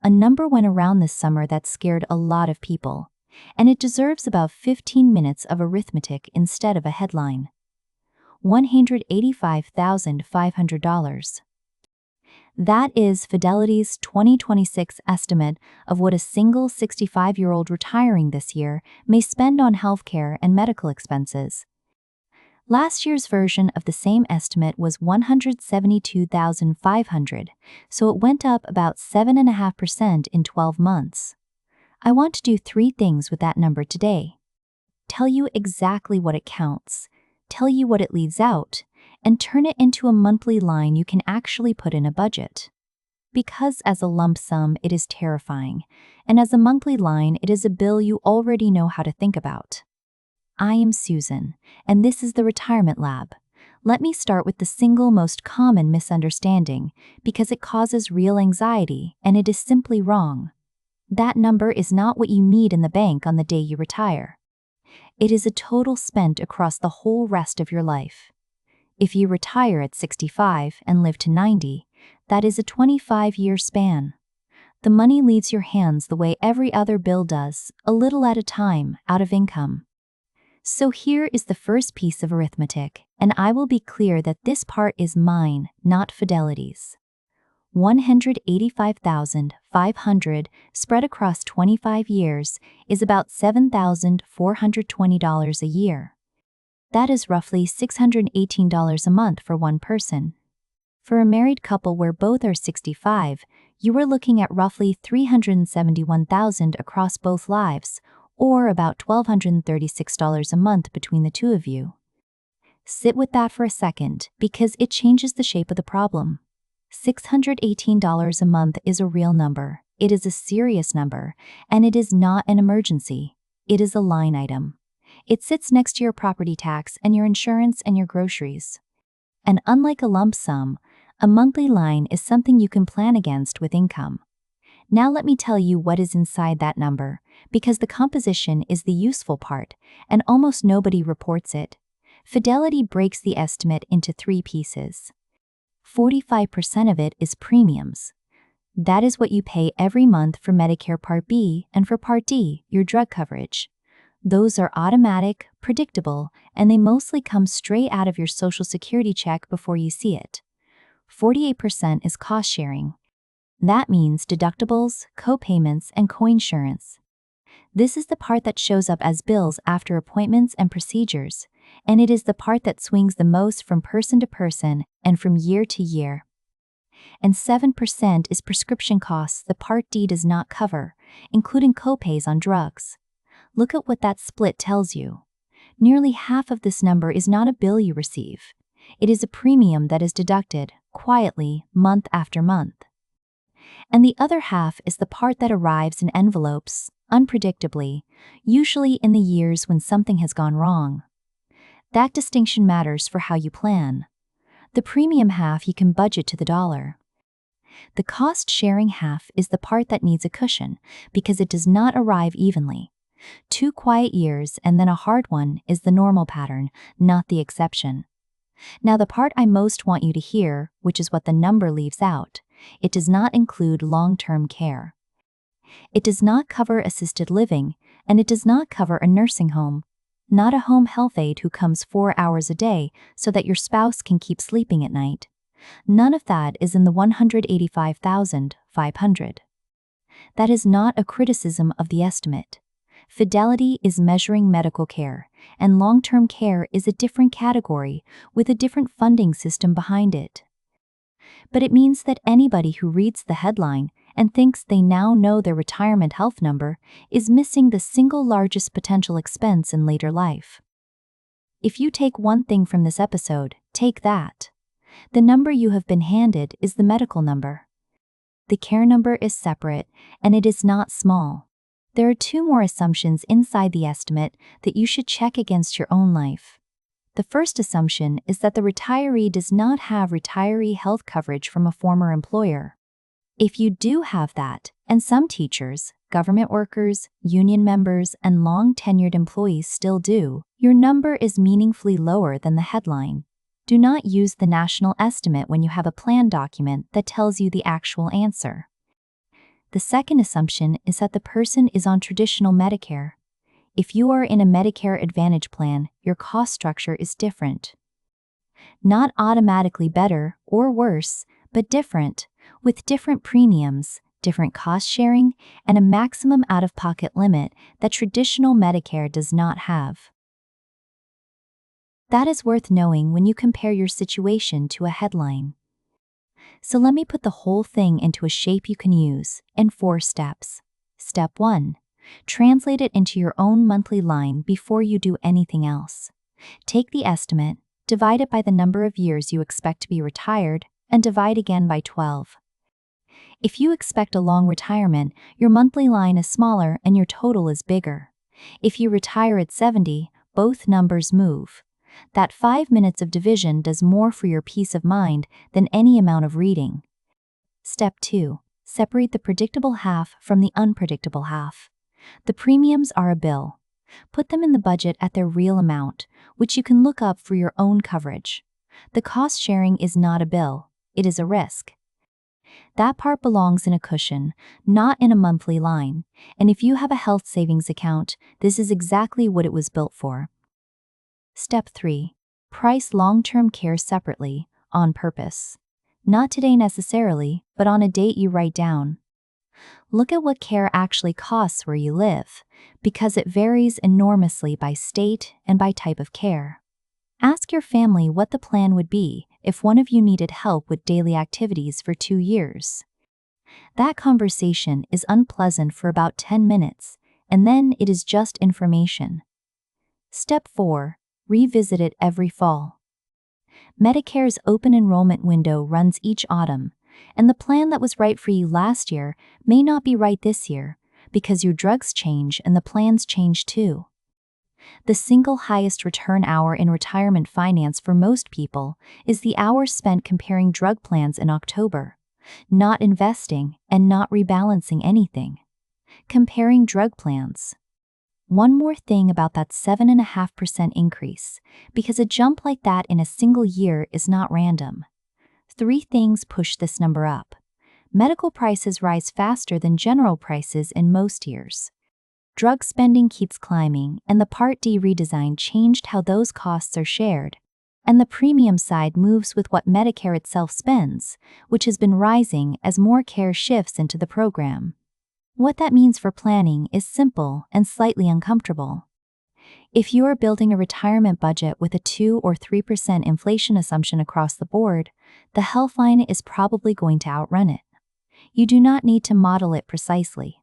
a number went around this summer that scared a lot of people, and it deserves about 15 minutes of arithmetic instead of a headline. $185,500. That is Fidelity's 2026 estimate of what a single 65-year-old retiring this year may spend on healthcare and medical expenses. Last year's version of the same estimate was $172,500, so it went up about 7.5% in 12 months. I want to do 3 things with that number today. Tell you exactly what it counts, tell you what it leaves out, and turn it into a monthly line you can actually put in a budget. Because as a lump sum, it is terrifying, and as a monthly line, it is a bill you already know how to think about. I am Susan, and this is the Retirement Lab. Let me start with the single most common misunderstanding, because it causes real anxiety, and it is simply wrong. That number is not what you need in the bank on the day you retire. It is a total spent across the whole rest of your life. If you retire at 65 and live to 90, that is a 25-year span. The money leaves your hands the way every other bill does, a little at a time, out of income. So here is the first piece of arithmetic, and I will be clear that this part is mine, not Fidelity's. $185,500 spread across 25 years is about $7,420 a year. That is roughly $618 a month for one person. For a married couple where both are 65, you are looking at roughly $371,000 across both lives, or about $1,236 a month between the two of you. Sit with that for a second, because it changes the shape of the problem. $618 a month is a real number, it is a serious number, and it is not an emergency. It is a line item. It sits next to your property tax and your insurance and your groceries. And unlike a lump sum, a monthly line is something you can plan against with income. Now let me tell you what is inside that number, because the composition is the useful part, and almost nobody reports it. Fidelity breaks the estimate into 3 pieces. 45% of it is premiums. That is what you pay every month for Medicare Part B and for Part D, your drug coverage. Those are automatic, predictable, and they mostly come straight out of your Social Security check before you see it. 48% is cost sharing. That means deductibles, co-payments, and co-insurance. This is the part that shows up as bills after appointments and procedures, and it is the part that swings the most from person to person and from year to year. And 7% is prescription costs the Part D does not cover, including co-pays on drugs. Look at what that split tells you. Nearly half of this number is not a bill you receive. It is a premium that is deducted, quietly, month after month. And the other half is the part that arrives in envelopes, unpredictably, usually in the years when something has gone wrong. That distinction matters for how you plan. The premium half you can budget to the dollar. The cost-sharing half is the part that needs a cushion because it does not arrive evenly. 2 quiet years and then a hard one is the normal pattern, not the exception. Now the part I most want you to hear, which is what the number leaves out, it does not include long-term care. It does not cover assisted living, and it does not cover a nursing home, not a home health aide who comes 4 hours a day so that your spouse can keep sleeping at night. None of that is in the $185,500. That is not a criticism of the estimate. Fidelity is measuring medical care, and long-term care is a different category with a different funding system behind it. But it means that anybody who reads the headline and thinks they now know their retirement health number is missing the single largest potential expense in later life. If you take one thing from this episode, take that. The number you have been handed is the medical number. The care number is separate, and it is not small. There are 2 more assumptions inside the estimate that you should check against your own life. The first assumption is that the retiree does not have retiree health coverage from a former employer. If you do have that, and some teachers, government workers, union members, and long-tenured employees still do, your number is meaningfully lower than the headline. Do not use the national estimate when you have a plan document that tells you the actual answer. The second assumption is that the person is on traditional Medicare. If you are in a Medicare Advantage plan, your cost structure is different. Not automatically better or worse, but different, with different premiums, different cost sharing, and a maximum out-of-pocket limit that traditional Medicare does not have. That is worth knowing when you compare your situation to a headline. So let me put the whole thing into a shape you can use in 4 steps. Step 1. Translate it into your own monthly line before you do anything else. Take the estimate, divide it by the number of years you expect to be retired, and divide again by 12. If you expect a long retirement, your monthly line is smaller and your total is bigger. If you retire at 70, both numbers move. That 5 minutes of division does more for your peace of mind than any amount of reading. Step 2. Separate the predictable half from the unpredictable half. The premiums are a bill. Put them in the budget at their real amount, which you can look up for your own coverage. The cost sharing is not a bill, it is a risk. That part belongs in a cushion, not in a monthly line, and if you have a health savings account, this is exactly what it was built for. Step 3. Price long-term care separately, on purpose. Not today necessarily, but on a date you write down. Look at what care actually costs where you live, because it varies enormously by state and by type of care. Ask your family what the plan would be if one of you needed help with daily activities for 2 years. That conversation is unpleasant for about 10 minutes, and then it is just information. Step 4. Revisit it every fall. Medicare's open enrollment window runs each autumn, and the plan that was right for you last year may not be right this year because your drugs change and the plans change too. The single highest return hour in retirement finance for most people is the hours spent comparing drug plans in October, not investing and not rebalancing anything. Comparing drug plans. One more thing about that 7.5% increase, because a jump like that in a single year is not random. 3 things push this number up. Medical prices rise faster than general prices in most years. Drug spending keeps climbing, and the Part D redesign changed how those costs are shared. And the premium side moves with what Medicare itself spends, which has been rising as more care shifts into the program. What that means for planning is simple and slightly uncomfortable. If you are building a retirement budget with a 2 or 3% inflation assumption across the board, the health line is probably going to outrun it. You do not need to model it precisely.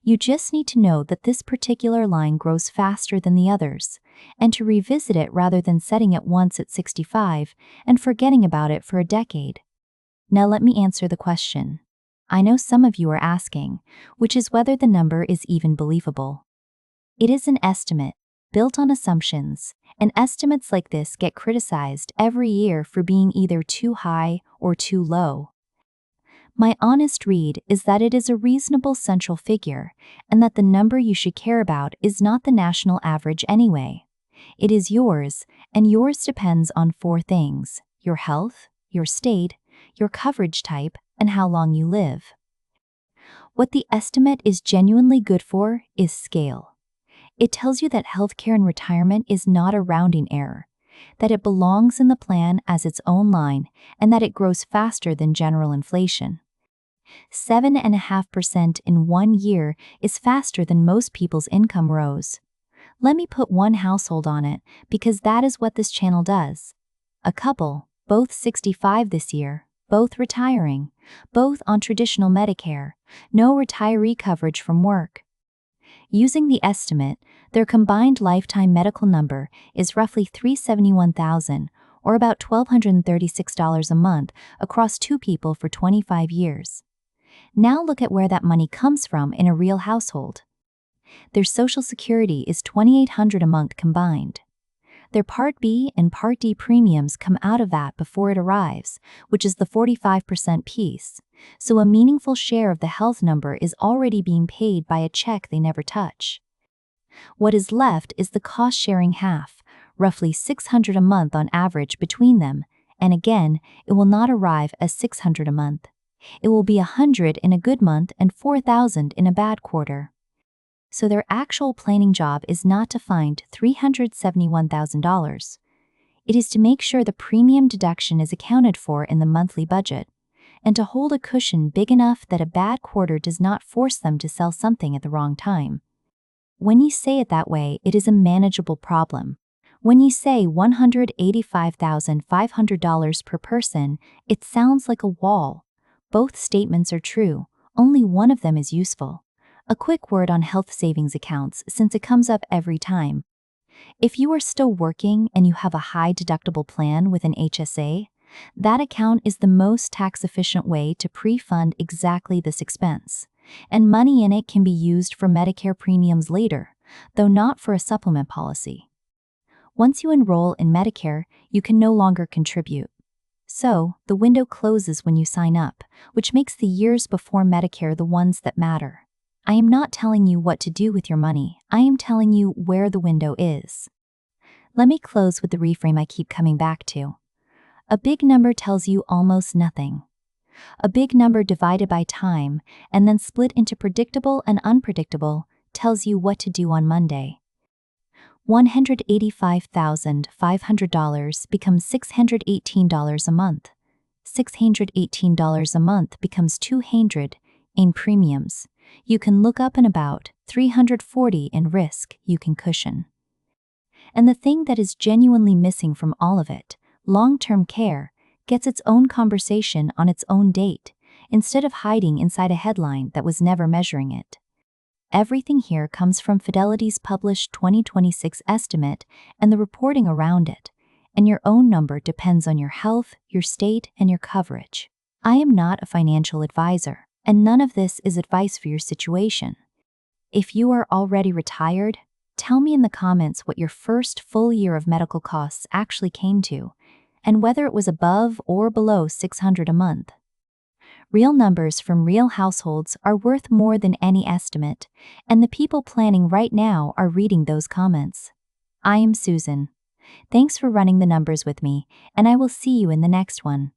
You just need to know that this particular line grows faster than the others, and to revisit it rather than setting it once at 65 and forgetting about it for a decade. Now let me answer the question. I know some of you are asking, which is whether the number is even believable. It is an estimate, built on assumptions, and estimates like this get criticized every year for being either too high or too low. My honest read is that it is a reasonable central figure, and that the number you should care about is not the national average anyway. It is yours, and yours depends on 4 things: your health, your state, your coverage type, and how long you live. What the estimate is genuinely good for is scale. It tells you that healthcare in retirement is not a rounding error, that it belongs in the plan as its own line, and that it grows faster than general inflation. 7.5% in 1 year is faster than most people's income rose. Let me put one household on it, because that is what this channel does. A couple, both 65 this year, both retiring, both on traditional Medicare, no retiree coverage from work. Using the estimate, their combined lifetime medical number is roughly $371,000, or about $1,236 a month across 2 people for 25 years. Now look at where that money comes from in a real household. Their Social Security is $2,800 a month combined. Their Part B and Part D premiums come out of that before it arrives, which is the 45% piece, so a meaningful share of the health number is already being paid by a check they never touch. What is left is the cost-sharing half, roughly $600 a month on average between them, and again, it will not arrive as $600 a month. It will be 100 in a good month and 4,000 in a bad quarter. So their actual planning job is not to find $371,000. It is to make sure the premium deduction is accounted for in the monthly budget, and to hold a cushion big enough that a bad quarter does not force them to sell something at the wrong time. When you say it that way, it is a manageable problem. When you say $185,500 per person, it sounds like a wall. Both statements are true, only one of them is useful. A quick word on health savings accounts, since it comes up every time. If you are still working and you have a high deductible plan with an HSA, that account is the most tax-efficient way to pre-fund exactly this expense, and money in it can be used for Medicare premiums later, though not for a supplement policy. Once you enroll in Medicare, you can no longer contribute. So, the window closes when you sign up, which makes the years before Medicare the ones that matter. I am not telling you what to do with your money, I am telling you where the window is. Let me close with the reframe I keep coming back to. A big number tells you almost nothing. A big number divided by time and then split into predictable and unpredictable tells you what to do on Monday. $185,500 becomes $618 a month. $618 a month becomes $200 in premiums. You can look up and about, $340 in risk you can cushion. And the thing that is genuinely missing from all of it, long-term care, gets its own conversation on its own date, instead of hiding inside a headline that was never measuring it. Everything here comes from Fidelity's published 2026 estimate and the reporting around it, and your own number depends on your health, your state, and your coverage. I am not a financial advisor, and none of this is advice for your situation. If you are already retired, tell me in the comments what your first full year of medical costs actually came to, and whether it was above or below $600 a month. Real numbers from real households are worth more than any estimate, and the people planning right now are reading those comments. I am Susan. Thanks for running the numbers with me, and I will see you in the next one.